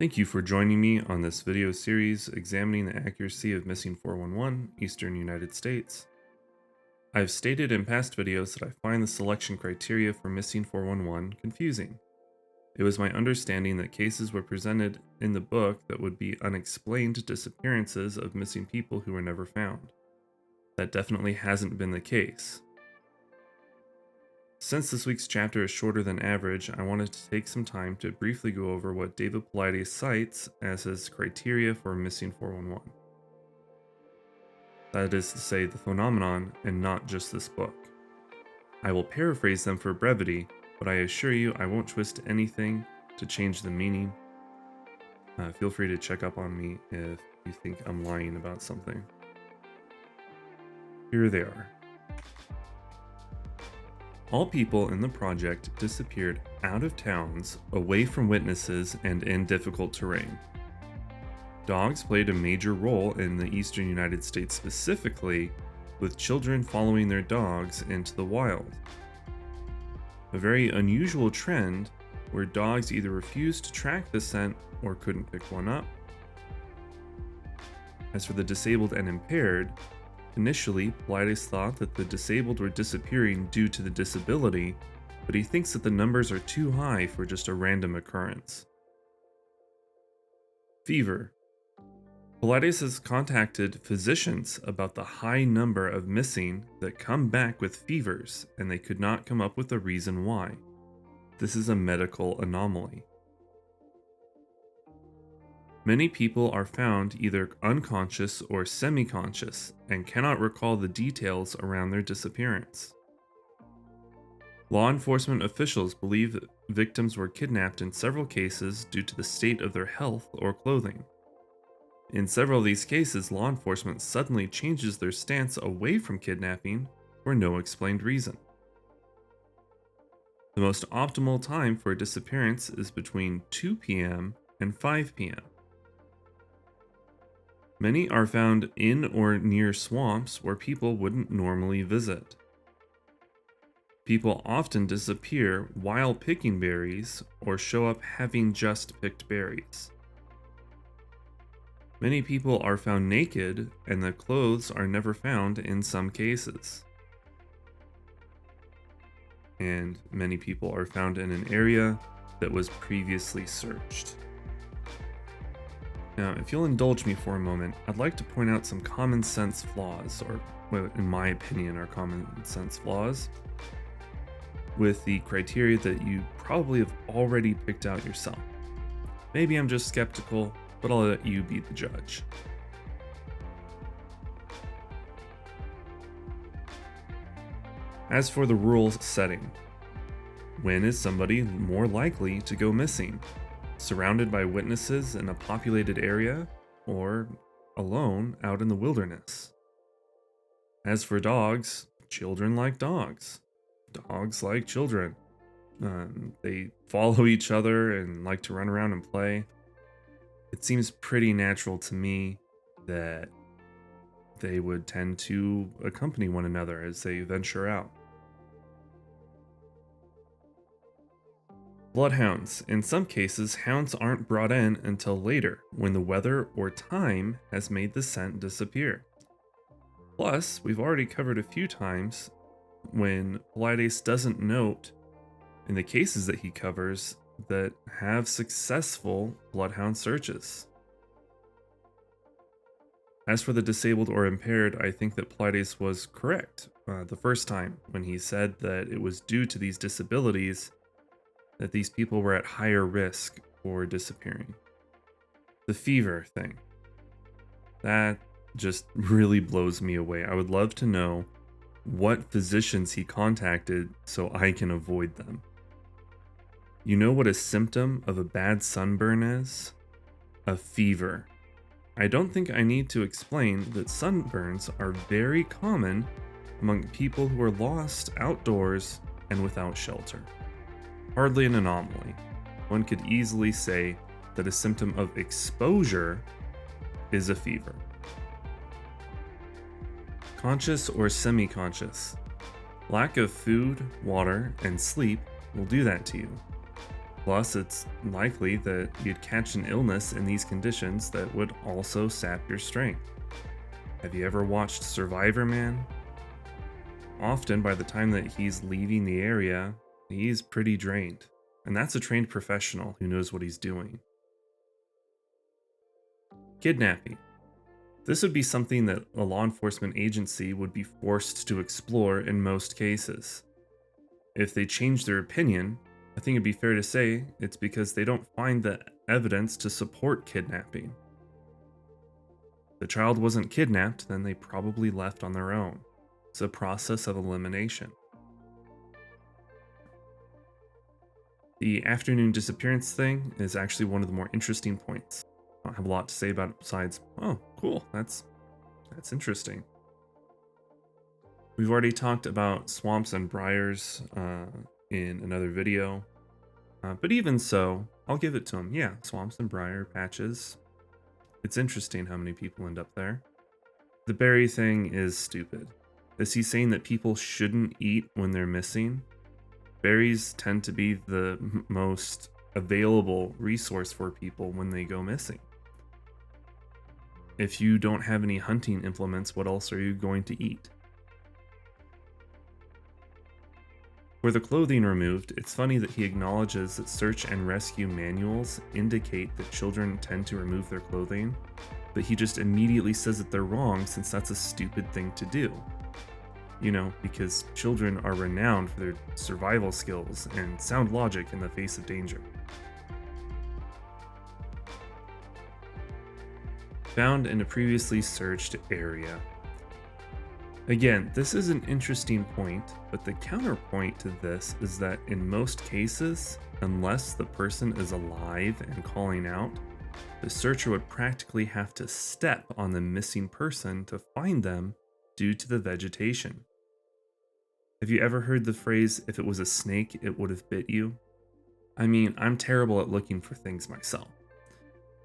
Thank you for joining me on this video series examining the accuracy of missing 411, Eastern United States. I've stated in past videos that I find the selection criteria for missing 411 confusing. It was my understanding that cases were presented in the book that would be unexplained disappearances of missing people who were never found. That definitely hasn't been the case. Since this week's chapter is shorter than average, I wanted to take some time to briefly go over what David Paulides cites as his criteria for missing 411. That is to say, the phenomenon and not just this book. I will paraphrase them for brevity, but I assure you I won't twist anything to change the meaning. Feel free to check up on me if you think I'm lying about something. Here they are. All people in the project disappeared out of towns, away from witnesses, and in difficult terrain. Dogs played a major role in the eastern United States specifically, with children following their dogs into the wild. A very unusual trend where dogs either refused to track the scent or couldn't pick one up. As for the disabled and impaired, initially, Paulides thought that the disabled were disappearing due to the disability, but he thinks that the numbers are too high for just a random occurrence. Fever. Paulides has contacted physicians about the high number of missing that come back with fevers, and they could not come up with a reason why. This is a medical anomaly. Many people are found either unconscious or semi-conscious and cannot recall the details around their disappearance. Law enforcement officials believe that victims were kidnapped in several cases due to the state of their health or clothing. In several of these cases, law enforcement suddenly changes their stance away from kidnapping for no explained reason. The most optimal time for a disappearance is between 2 p.m. and 5 p.m. Many are found in or near swamps where people wouldn't normally visit. People often disappear while picking berries or show up having just picked berries. Many people are found naked, and the clothes are never found in some cases. And many people are found in an area that was previously searched. Now, if you'll indulge me for a moment, I'd like to point out some common sense flaws, or what in my opinion are common sense flaws, with the criteria that you probably have already picked out yourself. Maybe I'm just skeptical, but I'll let you be the judge. As for the rural setting, when is somebody more likely to go missing? Surrounded by witnesses in a populated area, or alone out in the wilderness? As for dogs, children like dogs. Dogs like children. They follow each other and like to run around and play. It seems pretty natural to me that they would tend to accompany one another as they venture out. Bloodhounds. In some cases, hounds aren't brought in until later, when the weather or time has made the scent disappear. Plus, we've already covered a few times when Paulides doesn't note, in the cases that he covers, that have successful bloodhound searches. As for the disabled or impaired, I think that Paulides was correct the first time when he said that it was due to these disabilities that these people were at higher risk for disappearing. The fever thing. That just really blows me away. I would love to know what physicians he contacted so I can avoid them. You know what a symptom of a bad sunburn is? A fever. I don't think I need to explain that sunburns are very common among people who are lost outdoors and without shelter. Hardly an anomaly. One could easily say that a symptom of exposure is a fever. Conscious or semi-conscious. Lack of food, water, and sleep will do that to you. Plus, it's likely that you'd catch an illness in these conditions that would also sap your strength. Have you ever watched Survivor Man? Often, by the time that he's leaving the area, he's pretty drained. And that's a trained professional who knows what he's doing. Kidnapping. This would be something that a law enforcement agency would be forced to explore in most cases. If they change their opinion, I think it'd be fair to say it's because they don't find the evidence to support kidnapping. If the child wasn't kidnapped, then they probably left on their own. It's a process of elimination. The afternoon disappearance thing is actually one of the more interesting points. I don't have a lot to say about it besides, oh, cool, that's interesting. We've already talked about swamps and briars in another video, but even so, I'll give it to him. Yeah, swamps and briar patches. It's interesting how many people end up there. The berry thing is stupid. Is he saying that people shouldn't eat when they're missing? Berries tend to be the most available resource for people when they go missing. If you don't have any hunting implements, what else are you going to eat? For the clothing removed, it's funny that he acknowledges that search and rescue manuals indicate that children tend to remove their clothing, but he just immediately says that they're wrong since that's a stupid thing to do. You know, because children are renowned for their survival skills and sound logic in the face of danger. Found in a previously searched area. Again, this is an interesting point, but the counterpoint to this is that in most cases, unless the person is alive and calling out, the searcher would practically have to step on the missing person to find them due to the vegetation. Have you ever heard the phrase, if it was a snake, it would have bit you? I mean, I'm terrible at looking for things myself.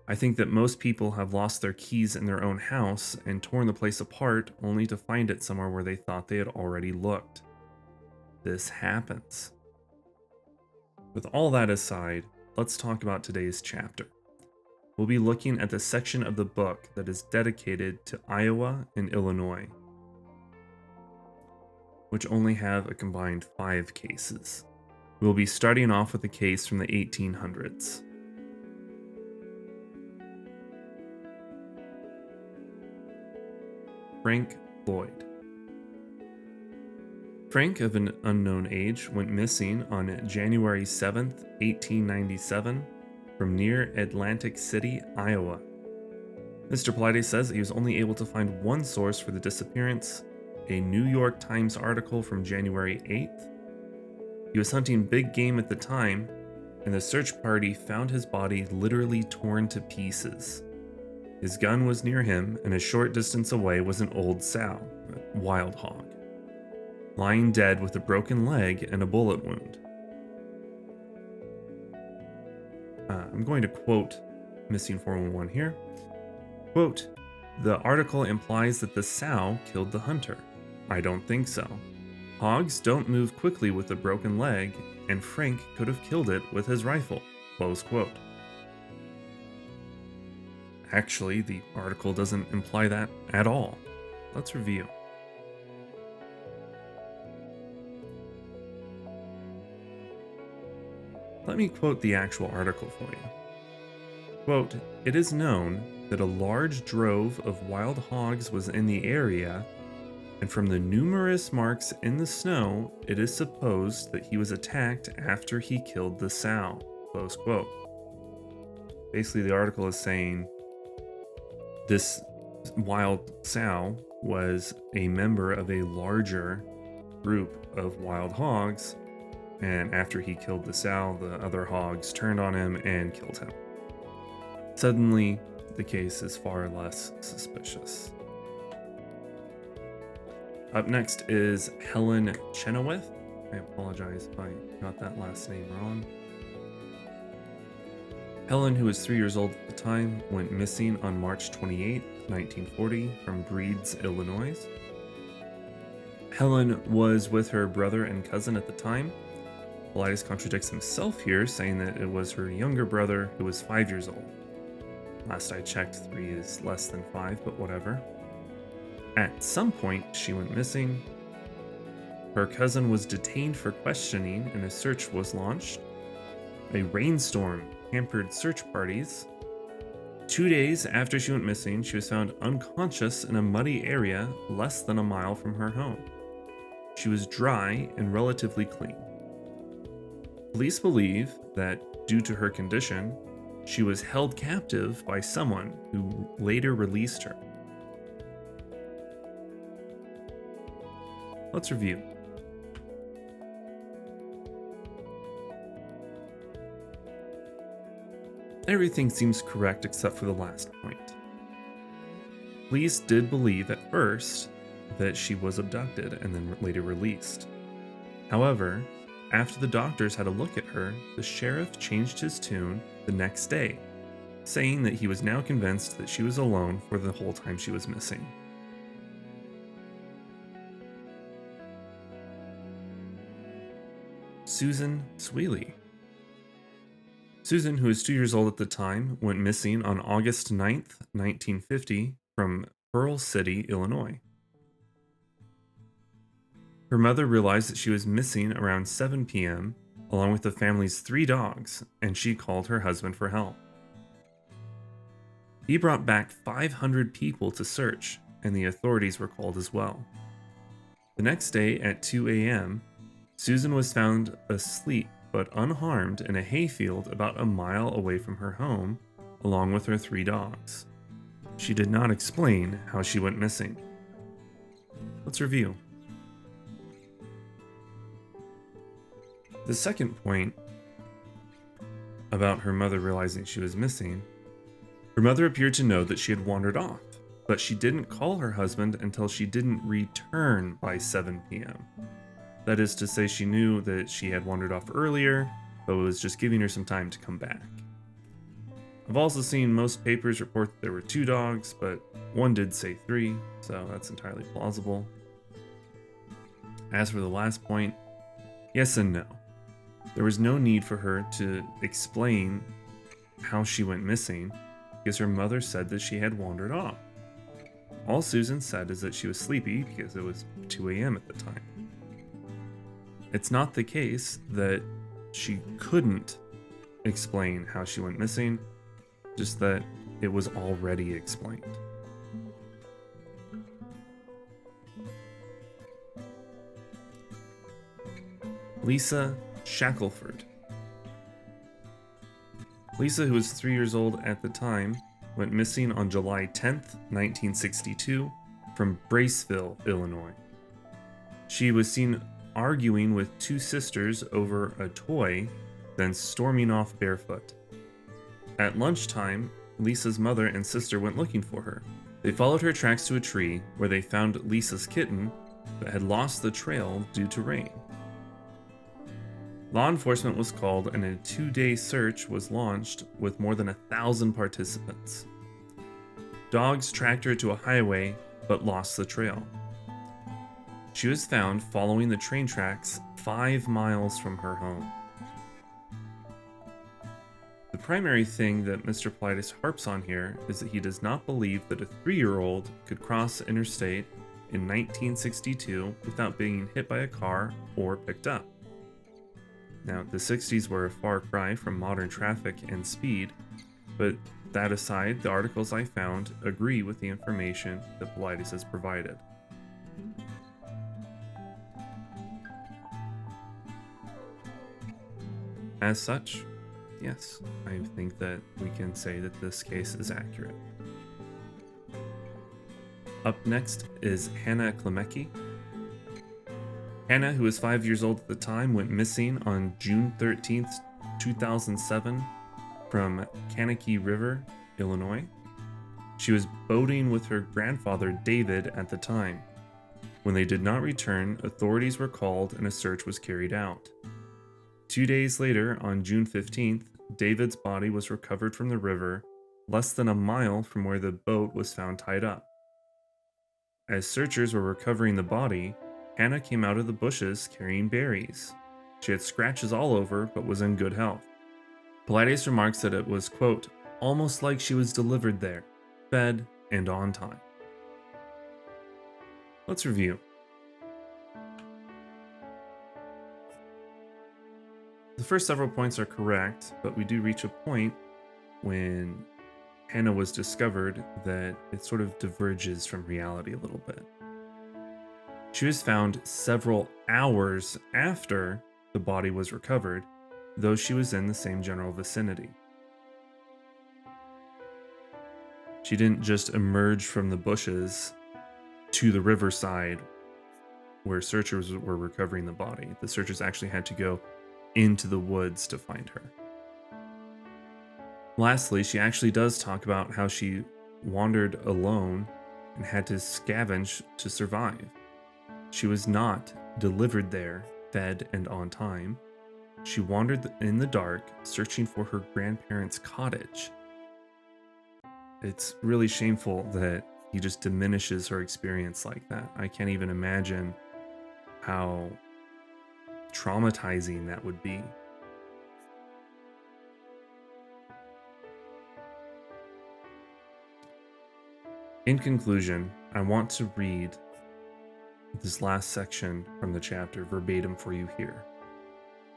I think that most people have lost their keys in their own house and torn the place apart only to find it somewhere where they thought they had already looked. This happens. With all that aside, let's talk about today's chapter. We'll be looking at the section of the book that is dedicated to Iowa and Illinois, which only have a combined 5 cases. We'll be starting off with a case from the 1800s. Frank Floyd. Frank, of an unknown age, went missing on January 7th, 1897, from near Atlantic City, Iowa. Mr. Polides says that he was only able to find one source for the disappearance, a New York Times article from January 8th. He was hunting big game at the time, and the search party found his body literally torn to pieces. His gun was near him, and a short distance away was an old sow, a wild hog, lying dead with a broken leg and a bullet wound. I'm going to quote Missing 411 here. Quote, "The article implies that the sow killed the hunter. I don't think so. Hogs don't move quickly with a broken leg, and Frank could have killed it with his rifle." Close quote. Actually, the article doesn't imply that at all. Let's review. Let me quote the actual article for you. Quote, "It is known that a large drove of wild hogs was in the area, and from the numerous marks in the snow, it is supposed that he was attacked after he killed the sow." Close quote. Basically, the article is saying this wild sow was a member of a larger group of wild hogs, and after he killed the sow, the other hogs turned on him and killed him. Suddenly, the case is far less suspicious. Up next is Helen Chenoweth. I apologize if I got that last name wrong. Helen, who was 3 years old at the time, went missing on March 28, 1940, from Breeds, Illinois. Helen was with her brother and cousin at the time. Politis contradicts himself here, saying that it was her younger brother who was 5 years old. Last I checked, 3 is less than 5, but whatever. At some point, she went missing. Her cousin was detained for questioning, and a search was launched. A rainstorm hampered search parties. 2 days after she went missing, she was found unconscious in a muddy area less than a mile from her home. She was dry and relatively clean. Police believe that, due to her condition, she was held captive by someone who later released her. Let's review. Everything seems correct except for the last point. Police did believe at first that she was abducted and then later released. However, after the doctors had a look at her, the sheriff changed his tune the next day, saying that he was now convinced that she was alone for the whole time she was missing. Susan Sweely. Susan, who was 2 years old at the time, went missing on August 9th, 1950, from Pearl City, Illinois. Her mother realized that she was missing around 7 p.m., along with the family's 3 dogs, and she called her husband for help. He brought back 500 people to search, and the authorities were called as well. The next day at 2 a.m., Susan was found asleep but unharmed in a hayfield about a mile away from her home, along with her 3 dogs. She did not explain how she went missing. Let's review. The second point about her mother realizing she was missing, her mother appeared to know that she had wandered off, but she didn't call her husband until she didn't return by 7 p.m. That is to say, she knew that she had wandered off earlier, but was just giving her some time to come back. I've also seen most papers report that there were 2 dogs, but one did say 3, so that's entirely plausible. As for the last point, yes and no. There was no need for her to explain how she went missing, because her mother said that she had wandered off. All Susan said is that she was sleepy because it was 2 a.m. at the time. It's not the case that she couldn't explain how she went missing, just that it was already explained. Lisa Schackelford. Lisa, who was 3 years old at the time, went missing on July 10th, 1962, from Braceville, Illinois. She was seen arguing with 2 sisters over a toy, then storming off barefoot. At lunchtime, Lisa's mother and sister went looking for her. They followed her tracks to a tree where they found Lisa's kitten, but had lost the trail due to rain. Law enforcement was called and a 2-day search was launched with more than 1,000 participants. Dogs tracked her to a highway, but lost the trail. She was found following the train tracks 5 miles from her home. The primary thing that Mr. Politis harps on here is that he does not believe that a 3-year-old could cross interstate in 1962 without being hit by a car or picked up. Now, the 60s were a far cry from modern traffic and speed, but that aside, the articles I found agree with the information that Politis has provided. As such, yes, I think that we can say that this case is accurate. Up next is Hannah Klamecki. Hannah, who was 5 years old at the time, went missing on June 13th, 2007 from Klamecki River, Illinois. She was boating with her grandfather, David, at the time. When they did not return, authorities were called and a search was carried out. 2 days later, on June 15th, David's body was recovered from the river, less than a mile from where the boat was found tied up. As searchers were recovering the body, Hannah came out of the bushes carrying berries. She had scratches all over, but was in good health. Pilates remarks that it was, quote, almost like she was delivered there, fed, and on time. Let's review. The first several points are correct, but we do reach a point when Hannah was discovered that it sort of diverges from reality a little bit. She was found several hours after the body was recovered, though she was in the same general vicinity. She didn't just emerge from the bushes to the riverside where searchers were recovering the body. The searchers actually had to go into the woods to find her. Lastly, she actually does talk about how she wandered alone and had to scavenge to survive. She was not delivered there, fed, and on time. She wandered in the dark, searching for her grandparents' cottage. It's really shameful that he just diminishes her experience like that. I can't even imagine how traumatizing that would be. In conclusion, I want to read this last section from the chapter verbatim for you here.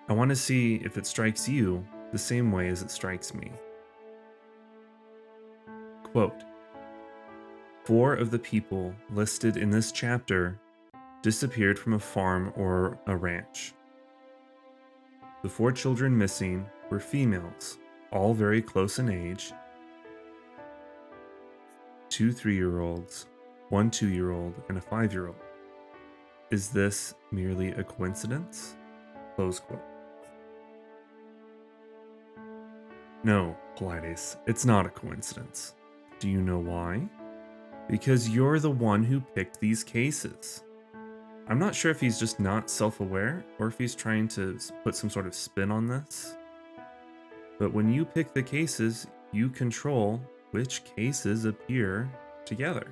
I want to see if it strikes you the same way as it strikes me. Quote, 4 of the people listed in this chapter disappeared from a farm or a ranch. The 4 children missing were females, all very close in age, 2 3-year-olds, 1 2-year-old, and a 5-year-old. Is this merely a coincidence? Close quote. No, Pilates, it's not a coincidence. Do you know why? Because you're the one who picked these cases. I'm not sure if he's just not self-aware or if he's trying to put some sort of spin on this. But when you pick the cases, you control which cases appear together.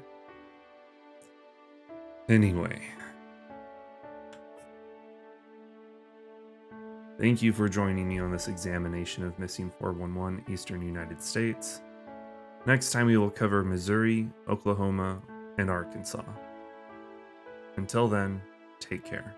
Anyway, thank you for joining me on this examination of Missing 411 Eastern United States. Next time we will cover Missouri, Oklahoma, and Arkansas. Until then, take care.